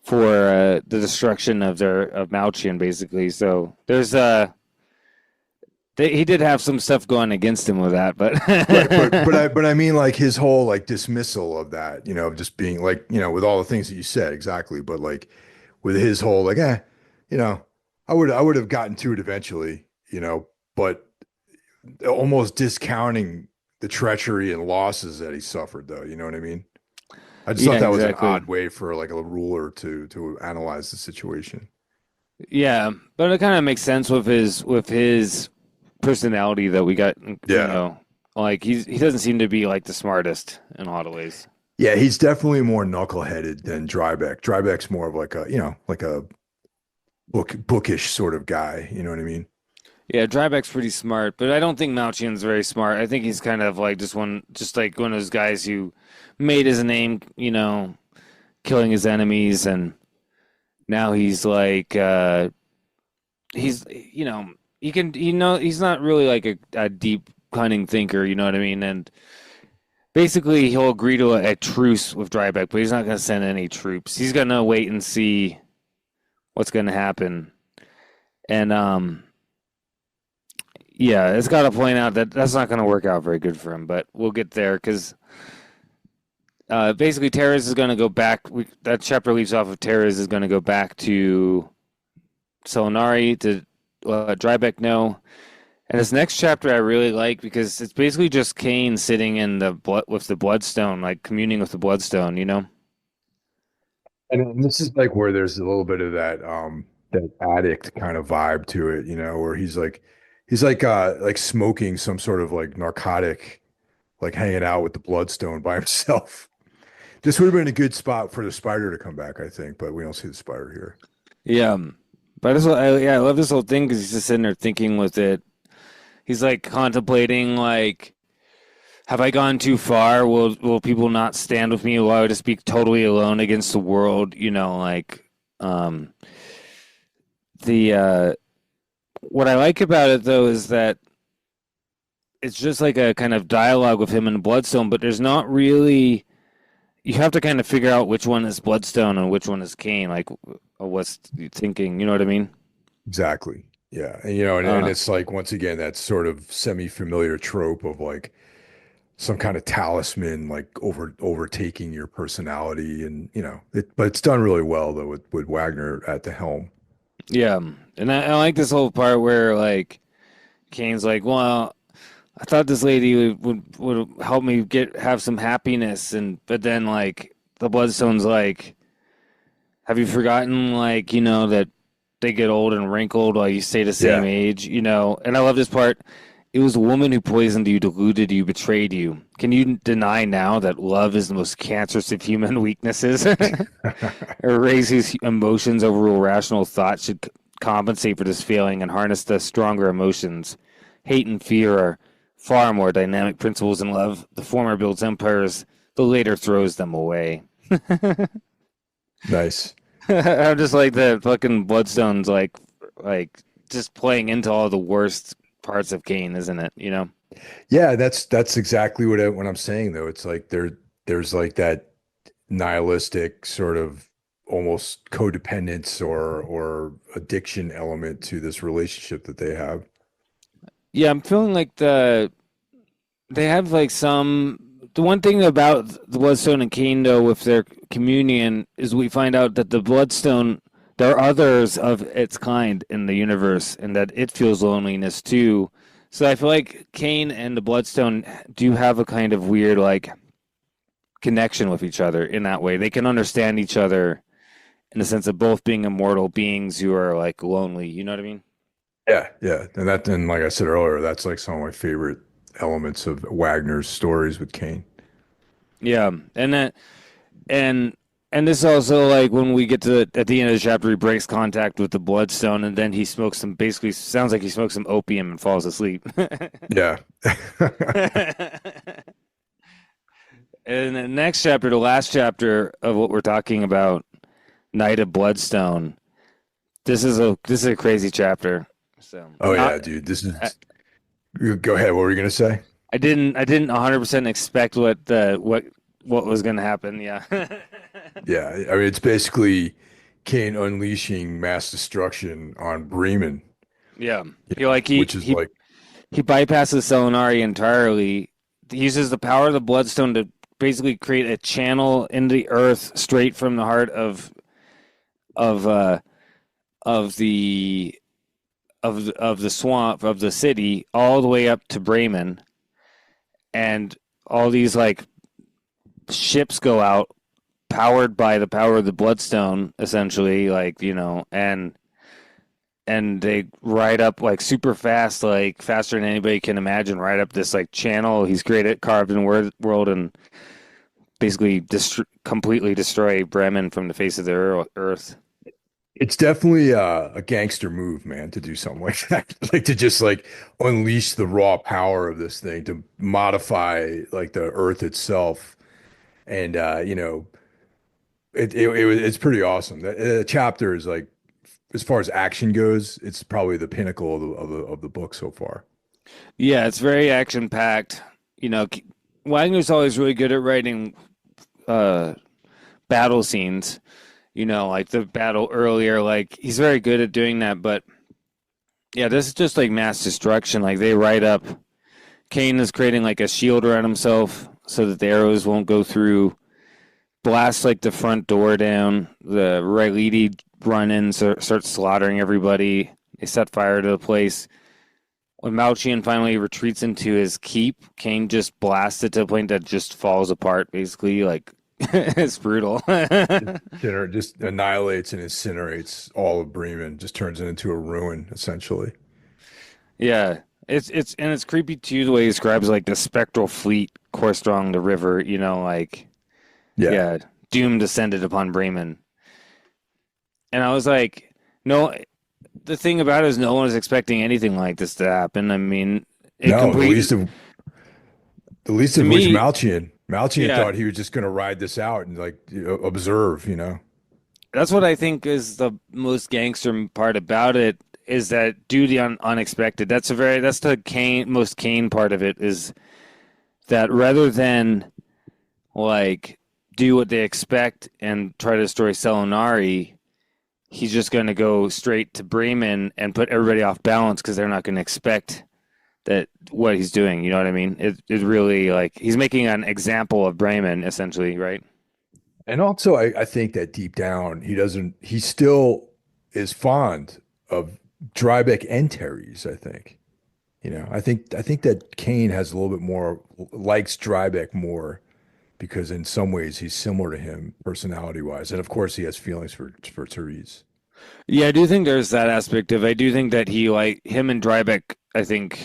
for the destruction of Malchian, basically. So he did have some stuff going against him with that, but right, but I mean like his whole like dismissal of that, just being like, with all the things that you said, exactly. But like with his whole like, you know, I would have gotten to it eventually, but almost discounting the treachery and losses that he suffered, though. You know what I mean? I just yeah, thought that was an exactly. odd way for like a ruler to analyze the situation. Yeah, but it kind of makes sense with his personality that we got. Yeah. Like he doesn't seem to be like the smartest in a lot of ways. Yeah, he's definitely more knuckleheaded than Drybeck. Drybeck's more of like like a bookish sort of guy. You know what I mean? Yeah, Drybeck's pretty smart, but I don't think Malchian's very smart. I think he's kind of like just like one of those guys who made his name, killing his enemies, and now he's like, he's, he's not really like a deep, cunning thinker. You know what I mean? And basically, he'll agree to a truce with Drybeck, but he's not going to send any troops. He's going to wait and see what's going to happen. And yeah, it's got to point out that that's not going to work out very good for him, but we'll get there because basically Terrace is going to go back. That chapter leaves off of Terrace is going to go back to Selinari to let Drybeck know. And this next chapter I really like because it's basically just Kane sitting in the with the Bloodstone, like communing with the Bloodstone. And this is like where there's a little bit of that addict kind of vibe to it, where he's like smoking some sort of like narcotic, like hanging out with the Bloodstone by himself. This would have been a good spot for the spider to come back, I think, but we don't see the spider here. Yeah, but I love this whole thing because he's just sitting there thinking with it. He's like contemplating, like, have I gone too far? Will people not stand with me? Will I just be totally alone against the world? Um, the what I like about it though is that it's just like a kind of dialogue with him and Bloodstone, but there's not really. You have to kind of figure out which one is Bloodstone and which one is Kane. Like, what's thinking? You know what I mean? Exactly. Yeah. And Uh, it's like, once again, that sort of semi-familiar trope of like some kind of talisman, like overtaking your personality. And, but it's done really well though with Wagner at the helm. yeah, and I like this whole part where like Kane's like, well, I thought this lady would help me have some happiness, and but then like the Bloodstone's like, have you forgotten like that they get old and wrinkled while you stay the same Yeah. age. And I love this part. It was a woman who poisoned you, deluded you, betrayed you. Can you deny now that love is the most cancerous of human weaknesses? Or raise whose emotions overrule rational thought should compensate for this feeling and harness the stronger emotions. Hate and fear are far more dynamic principles in love. The former builds empires, the later throws them away. Nice. I'm just like the fucking Bloodstones, like just playing into all the worst parts of Kane, isn't it? Yeah, that's exactly what I'm saying though. It's like there's like that nihilistic sort of almost codependence or addiction element to this relationship that they have. Yeah, I'm feeling like they have like some. The one thing about the Bloodstone and Kane, though, with their communion, is we find out that the Bloodstone, there are others of its kind in the universe, and that it feels loneliness too. So I feel like Kane and the Bloodstone do have a kind of weird like connection with each other in that way. They can understand each other in the sense of both being immortal beings who are like lonely. You know what I mean? Yeah, yeah. And like I said earlier, that's like some of my favorite elements of Wagner's stories with Kane. Yeah, and then and and this also like when we get to at the end of the chapter, he breaks contact with the Bloodstone, and then he smokes some. Basically, sounds like he smokes some opium and falls asleep. Yeah. And the next chapter, the last chapter of what we're talking about, Night of Bloodstone. This is a crazy chapter. So Oh not yeah, dude. This I, is go ahead. What were you gonna say? I didn't 100% expect what was going to happen. Yeah. Yeah, I mean it's basically Kane unleashing mass destruction on Bremen, Yeah. you He know, like he which is he like he bypasses Selinari entirely. He uses the power of the Bloodstone to basically create a channel into the earth straight from the heart of uh of the of the swamp of the city all the way up to Bremen, and all these like ships go out powered by the power of the Bloodstone, essentially, like and they ride up like super fast, like faster than anybody can imagine, right up this like channel he's created, carved in the world, and basically completely destroy Bremen from the face of the earth. it's definitely a gangster move, man, to do something like that. Like to just like unleash the raw power of this thing to modify like the earth itself. And it's pretty awesome. The chapter is like as far as action goes, it's probably the pinnacle of the book so far. Yeah, it's very action packed. You know, Wagner's always really good at writing uh, battle scenes. You know, like the battle earlier, like he's very good at doing that. But yeah, this is just like mass destruction. Like they write up, Kane is creating like a shield around himself so that the arrows won't go through. Blast like the front door down. The Rylidi run in, start slaughtering everybody. They set fire to the place. When Malchian finally retreats into his keep, Kane just blasts it to a point that just falls apart, basically. Like, it's brutal. Just annihilates and incinerates all of Bremen, just turns it into a ruin, essentially. Yeah. It's creepy too the way he describes like the spectral fleet coursed along the river, like Yeah. yeah, doom descended upon Bremen. And I was like, no, the thing about it is no one was expecting anything like this to happen. I mean, it No, complete the least to of which me, Malchian. Malchian yeah, thought he was just going to ride this out and like observe, you know. that's what I think is the most gangster part about it is that do the unexpected. That's the most Kane part of it is that rather than like do what they expect and try to destroy Selinari, he's just going to go straight to Bremen and put everybody off balance because they're not going to expect that what he's doing. You know what I mean? It really like he's making an example of Bremen essentially, right? And also, I think that deep down, he still is fond of Drybeck and Terry's, I think. I think that Kane has a little bit more, likes Drybeck more because in some ways he's similar to him personality wise. And of course, he has feelings for Therese. Yeah, I do think there's that aspect of. I do think that he like him and Drybeck. I think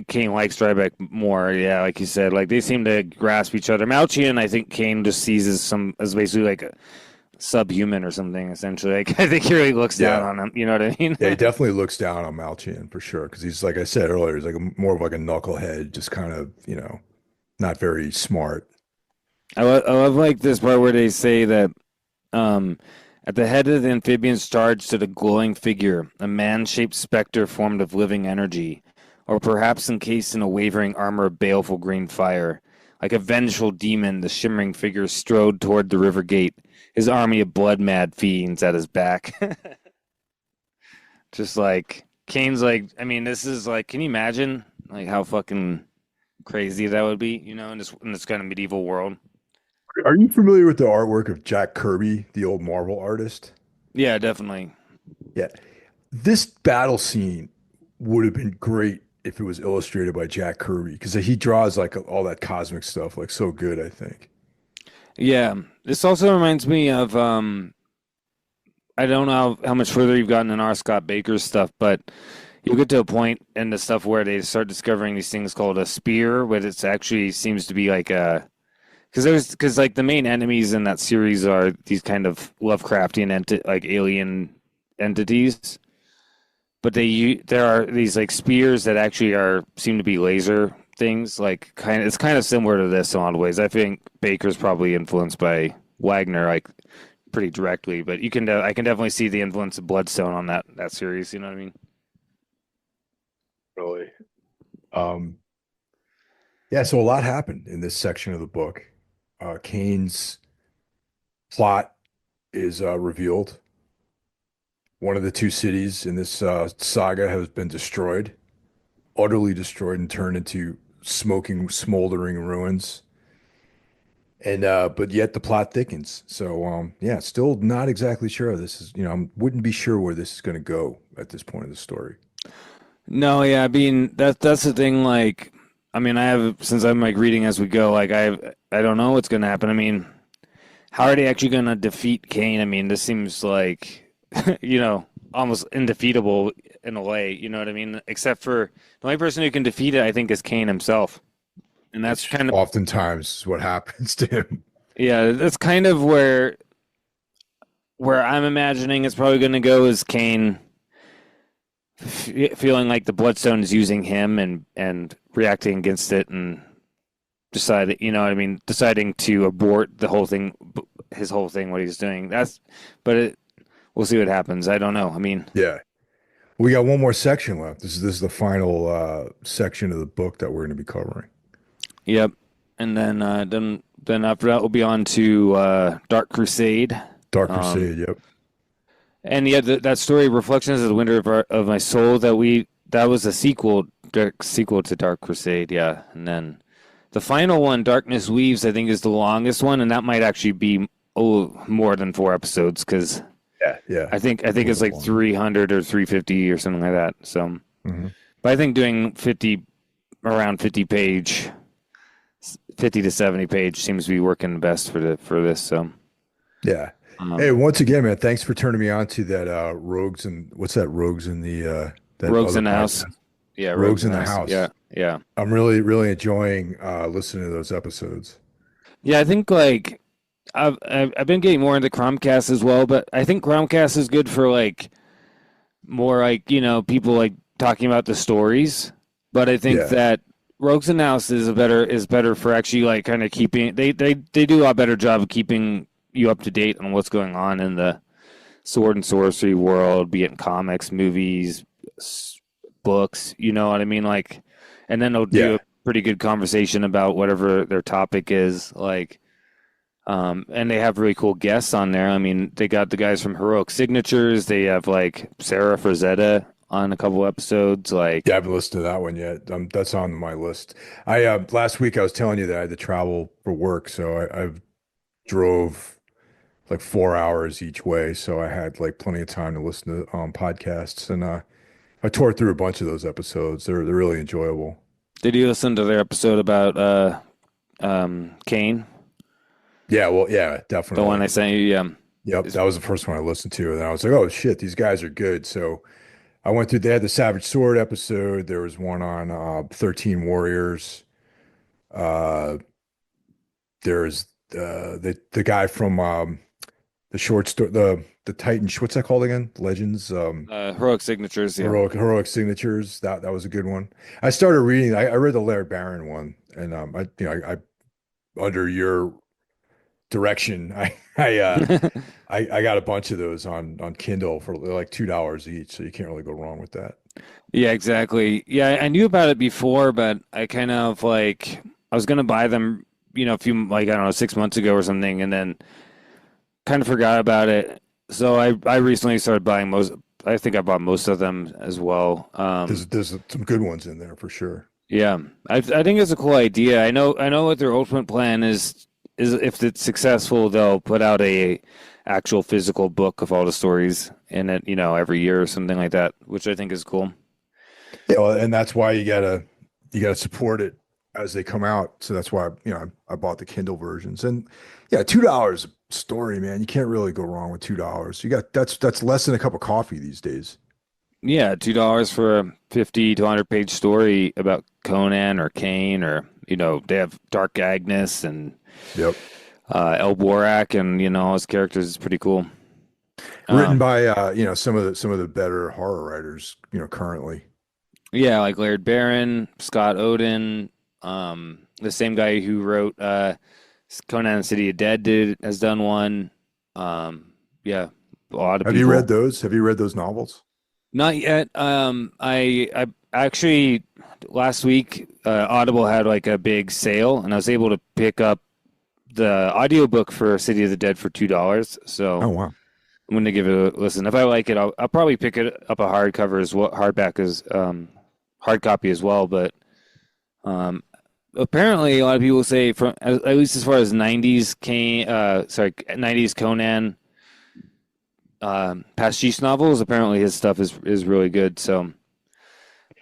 Kane likes Drybeck more. Yeah, like you said, like they seem to grasp each other. Malchian, I think Kane just sees as basically like a subhuman or something. Essentially, like I think he really looks down Yeah. on him. You know what I mean? Yeah, he definitely looks down on Malchian for sure. Because he's, like I said earlier, he's like more of like a knucklehead, just kind of, not very smart. I love like this part where they say that um, at the head of the amphibians charged stood a glowing figure, a man-shaped specter formed of living energy, or perhaps encased in a wavering armor of baleful green fire. Like a vengeful demon, the shimmering figure strode toward the river gate, his army of blood-mad fiends at his back. Just like Kane's like, I mean, this is like, can you imagine like how fucking crazy that would be, in this kind of medieval world? Are you familiar with the artwork of Jack Kirby, the old Marvel artist? Yeah, definitely. Yeah. This battle scene would have been great if it was illustrated by Jack Kirby because he draws like all that cosmic stuff like so good, I think. Yeah, this also reminds me of I don't know how much further you've gotten in R. Scott Baker's stuff, but you get to a point in the stuff where they start discovering these things called a spear, but it's actually seems to be like a because like the main enemies in that series are these kind of Lovecraftian like alien entities, but there are these like spears that actually are seem to be laser things. Like it's kind of similar to this in a lot of ways. I think Baker's probably influenced by Wagner, like pretty directly, but I can definitely see the influence of Bloodstone on that series. You know what I mean? Really. Um, yeah, so a lot happened in this section of the book. Kane's plot is revealed. One of the two cities in this saga has been destroyed, utterly destroyed, and turned into smoking, smoldering ruins. And but yet the plot thickens. So yeah, still not exactly sure. This is, I wouldn't be sure where this is going to go at this point of the story. No, yeah, I mean that's the thing. Like, I mean, I have since I'm like reading as we go. Like, I don't know what's gonna happen. I mean, how are they actually gonna defeat Kane? I mean, this seems like almost indefeatable in a way. You know what I mean? Except for the only person who can defeat it, I think, is Kane himself, and that's Which kind of oftentimes is what happens to him. yeah, that's kind of where I'm imagining it's probably gonna go is Kane feeling like the Bloodstone is using him and reacting against it and deciding, you know what I mean, deciding to abort the whole thing, his whole thing, what he's doing. We'll see what happens. I don't know. I mean, Yeah. We got one more section left. This is the final section of the book that we're going to be covering. yep. And then after that, we'll be on to Dark Crusade. Dark Um, Crusade, yep. and yeah, that story, Reflections of the Winter of My Soul, that was a sequel to Dark Crusade. Yeah, and then the final one, Darkness Weaves, I think is the longest one, and that might actually be more than 4 episodes because Yeah, yeah. I think Little it's bit like longer. 300 or 350 or something like that. So, Hmm. but I think doing around 50 to 70 page seems to be working best for this. So, Yeah. Hey, um, once again, man, thanks for turning me on to that Rogues and what's that? Rogues in the that Rogues other in the House. podcast. Yeah, Rogues Rogues in in the the House. Yeah, House. yeah, I'm really, really enjoying listening to those episodes. yeah. I think like I've been getting more into Chromecast as well, but I think Chromecast is good for like more like people like talking about the stories. But I think Yeah. that Rogues and House is better for actually like kind of keeping they do a lot better job of keeping you up to date on what's going on in the sword and sorcery world, be it in comics, movies, books. You know what I mean? Like, and then they'll do Yeah. a pretty good conversation about whatever their topic is. Like, and they have really cool guests on there. I mean, they got the guys from Heroic Signatures. They have like Sarah Frazetta on a couple episodes. Yeah, I Like, haven't listened to that one yet. That's on my list. I last week I was telling you that I had to travel for work, so I drove like 4 hours each way, so I had like plenty of time to listen to podcasts, and I tore through a bunch of those episodes. They're really enjoyable. did you listen to their episode about Kane? Yeah, well, yeah, The one definitely. I sent you? Yeah. Yep, It's, that was the first one I listened to, and then I was like, oh shit, these guys are good. So I went through. They had the Savage Sword episode. There was one on 13 Warriors. Uh, there's the guy from the short story, the Titan. What's that called again? Legends. Heroic Signatures. Yeah. Heroic Signatures. That was a good one. I started reading. I read the Laird Barron one, and I under your direction, I got a bunch of those on Kindle for like $2 each, so you can't really go wrong with that. Yeah, exactly. Yeah, I knew about it before, but I kind of like I was gonna buy them, a few like I don't know 6 months ago or something, and then kind of forgot about it. So I recently started buying most. I think I bought most of them as well. There's some good ones in there for sure. Yeah, I think it's a cool idea. I know what their ultimate plan is if it's successful, they'll put out a actual physical book of all the stories in it, every year or something like that, which I think is cool. Yeah, well, and that's why you gotta support it. as they come out. So that's why, I bought the Kindle versions. And yeah, $2 story, man. You can't really go wrong with $2. That's less than a cup of coffee these days. Yeah, $2 for a 50 to 100 page story about Conan or Kane, or they have Dark Agnes and Yep. El Borak, and all his characters is pretty cool. Written Um, by some of the better horror writers, currently. yeah, like Laird Barron, Scott Odin, the same guy who wrote Conan and City of Dead has done one. Yeah, a lot of Have you read people. those? Have you read those novels? Not yet. I actually last week Audible had like a big sale, and I was able to pick up the audiobook for City of the Dead for $2. So Oh wow. I'm going to give it a listen. If I like it, I'll probably pick it up a hardcover as well, hardback as hard copy as well. But apparently, a lot of people say from at least as far as '90s Conan pastiche novels. Apparently, his stuff is really good. So,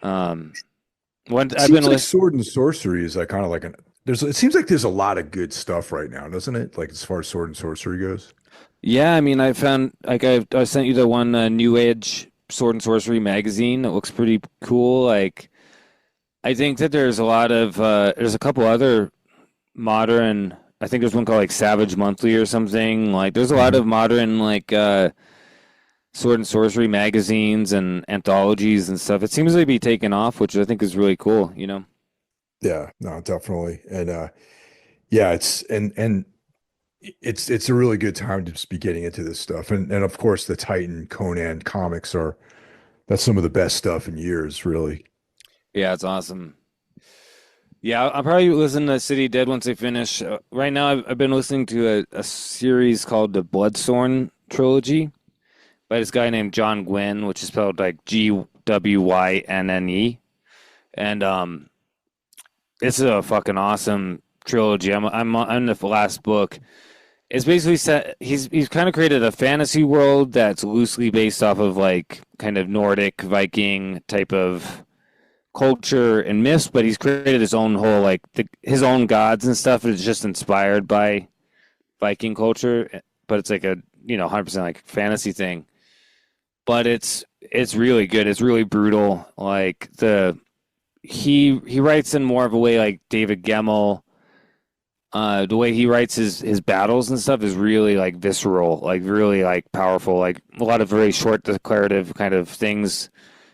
um, It I've been seems like listening. Sword and Sorcery is like kind of like an there's it seems like there's a lot of good stuff right now, doesn't it? Like as far as Sword and Sorcery goes. Yeah, I mean, I found like I sent you the one New Age Sword and Sorcery magazine. It looks pretty cool. Like, I think that there's a lot of there's a couple other modern. I think there's one called like Savage Monthly or something. Like, there's a lot Hmm. of modern like sword and sorcery magazines and anthologies and stuff. It seems to be taking off, which I think is really cool. Yeah, no, definitely. And yeah, it's it's a really good time to just be getting into this stuff. And of course the Titan Conan comics are that's some of the best stuff in years, really. Yeah, it's awesome. Yeah, I'll probably listen to City Dead once I finish. Right now, I've been listening to a series called the Bloodstone trilogy by this guy named John Gwynn, which is spelled like Gwynne. And it's a fucking awesome trilogy. I'm on the last book. It's basically set. He's kind of created a fantasy world that's loosely based off of like kind of Nordic Viking type of culture and myths, but he's created his own whole like his own gods and stuff. It's just inspired by Viking culture, but it's like a 100% like fantasy thing. But it's really good. It's really brutal. Like he writes in more of a way like David Gemmell. The way he writes his battles and stuff is really like visceral, like really like powerful, like a lot of very short declarative kind of things,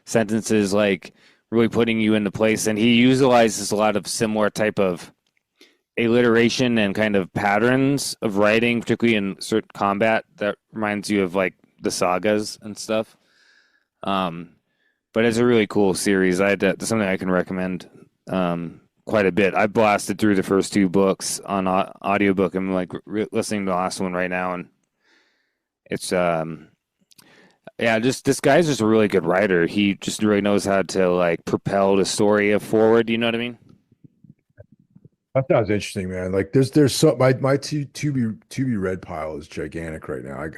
sentences, like really putting you into place. And he utilizes a lot of similar type of alliteration and kind of patterns of writing, particularly in certain combat that reminds you of like the sagas and stuff. Um, but it's a really cool series. That's something I can recommend quite a bit. I blasted through the first two books on audiobook. I'm like listening to the last one right now, and it's yeah, just this guy's just a really good writer. He just really knows how to like propel the story forward. You know what I mean? That sounds interesting, man. Like there's so my to be read pile is gigantic right now. I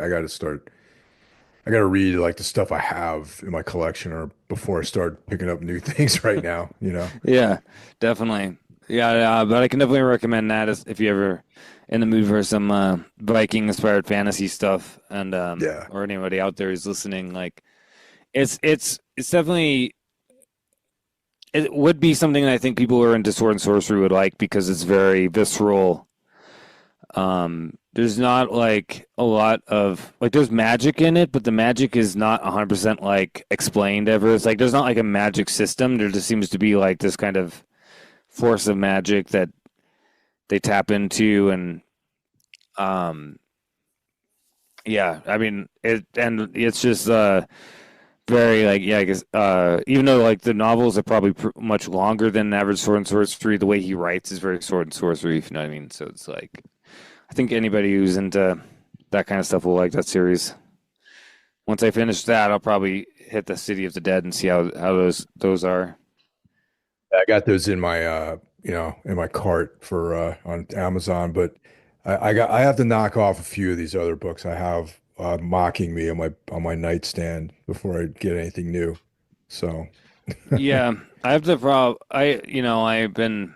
gotta read like the stuff I have in my collection or before I start picking up new things right now. Yeah, definitely. Yeah, but I can definitely recommend that if you ever in the mood for some Viking inspired fantasy stuff, and Yeah. or anybody out there who's listening. Like, it's definitely it would be something that I think people who are into sword and sorcery would like because it's very visceral. There's not like a lot of like there's magic in it, but the magic is not 100% like explained ever. It's like there's not like a magic system. There just seems to be like this kind of force of magic that they tap into, and um yeah, I mean it's just very like yeah, I guess even though like the novels are probably much longer than average sword and sorcery, the way he writes is very sword and sorcery, if you know what I mean. So it's like I think anybody who's into that kind of stuff will like that series. Once I finish that, I'll probably hit the City of the Dead and see how those are. I got those in my in my cart for on Amazon, but I have to knock off a few of these other books I have mocking me on my nightstand before I get anything new. So Yeah, I have the problem. I've been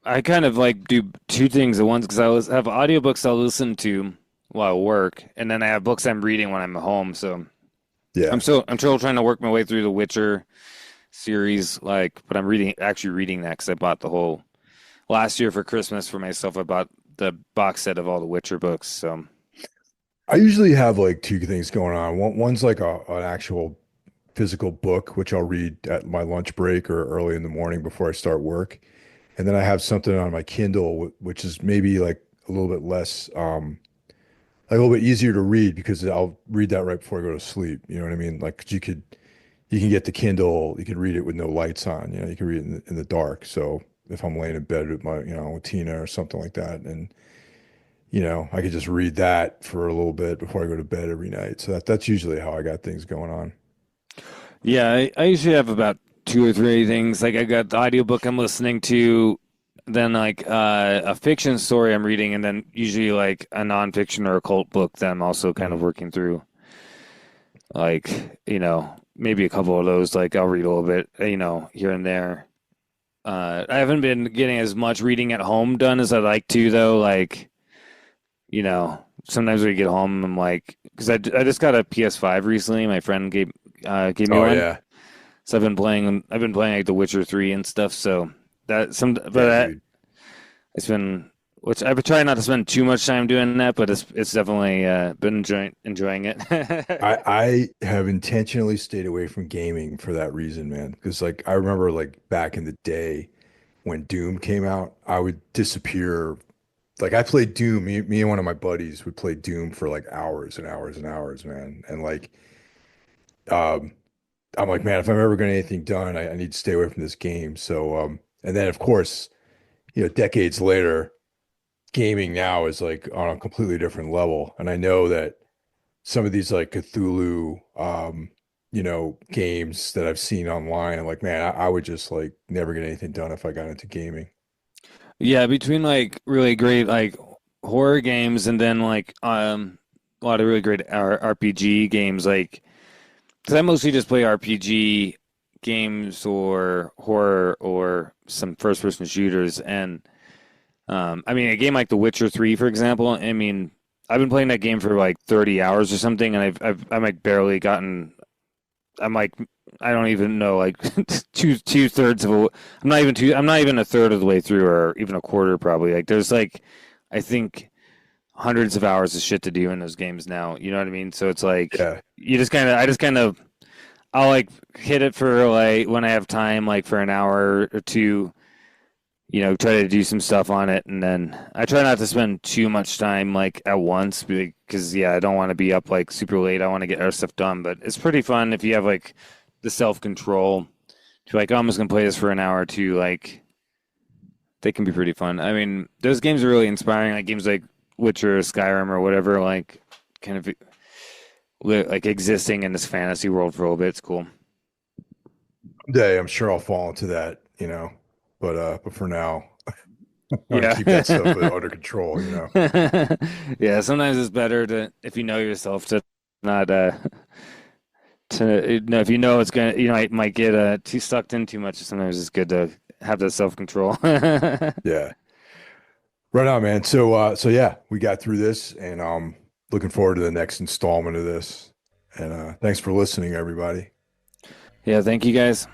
I kind of like do two things at once because have audiobooks I'll listen to while I work, and then I have books I'm reading when I'm at home. So Yeah. I'm still trying to work my way through the Witcher series, like, but I'm actually reading that because I bought the whole last year for Christmas for myself. I bought the box set of all the Witcher books. So I usually have like two things going on. One's like an actual physical book, which I'll read at my lunch break or early in the morning before I start work. And then I have something on my Kindle, which is maybe like a little bit less, like a little bit easier to read because I'll read that right before I go to sleep. You know what I mean? Like 'cause you can get the Kindle, you can read it with no lights on. You know, you can read it in the dark. So if I'm laying in bed with my, with Tina or something like that, and I could just read that for a little bit before I go to bed every night. So that's usually how I got things going on. yeah, I usually have about two or three things. Like I got the audiobook I'm listening to, then like a fiction story I'm reading, and then usually like a nonfiction or a cult book that I'm also kind of Mhm. working through. Like, maybe a couple of those, like I'll read a little bit, here and there. I haven't been getting as much reading at home done as I'd like to, though. Like, sometimes when we get home, I'm like, because I just got a PS5 recently. My friend gave me Oh one, yeah. so I've been playing like The Witcher 3 and stuff. So but Yeah, that dude. it's been, which I've been trying not to spend too much time doing that, but it's definitely been enjoying it. I have intentionally stayed away from gaming for that reason, man. Because like I remember like back in the day when Doom came out, I would disappear. Like I played Doom. Me and one of my buddies would play Doom for like hours and hours and hours, man. And like um I'm like, man, if I'm ever gonna get anything done, I need to stay away from this game. So and then of course, decades later, gaming now is like on a completely different level. And I know that some of these like Cthulhu games that I've seen online, I'm like, man, I would just like never get anything done if I got into gaming. Yeah, between like really great like horror games and then like a lot of really great RPG games, like because I mostly just play RPG games or horror or some first person shooters. And I mean, a game like The Witcher 3, for example, I mean, I've been playing that game for like 30 hours or something, and I'm like barely gotten. I'm like, I don't even know, like two thirds of a. I'm not even a third of the way through, or even a quarter probably. Like there's like, I think hundreds of hours of shit to do in those games now. You know what I mean? So it's like Yeah. I just kind of I'll like hit it for like when I have time, like for an hour or two, try to do some stuff on it. And then I try not to spend too much time like at once because, yeah, I don't want to be up like super late. I want to get our stuff done. But it's pretty fun if you have like the self control to like, oh, I'm just going to play this for an hour or two. Like, they can be pretty fun. I mean, those games are really inspiring. Like games like Witcher or Skyrim or whatever, like kind of like existing in this fantasy world for a little bit. It's cool. Someday I'm sure I'll fall into that. But for now, I want to Yeah. keep that stuff under control. Yeah, sometimes it's better to, if you know yourself, to not if you know it's gonna, it might get too sucked in too much. Sometimes it's good to have that self-control. Yeah. Right on, man. So yeah, we got through this and looking forward to the next installment of this. And thanks for listening, everybody. Yeah, thank you guys.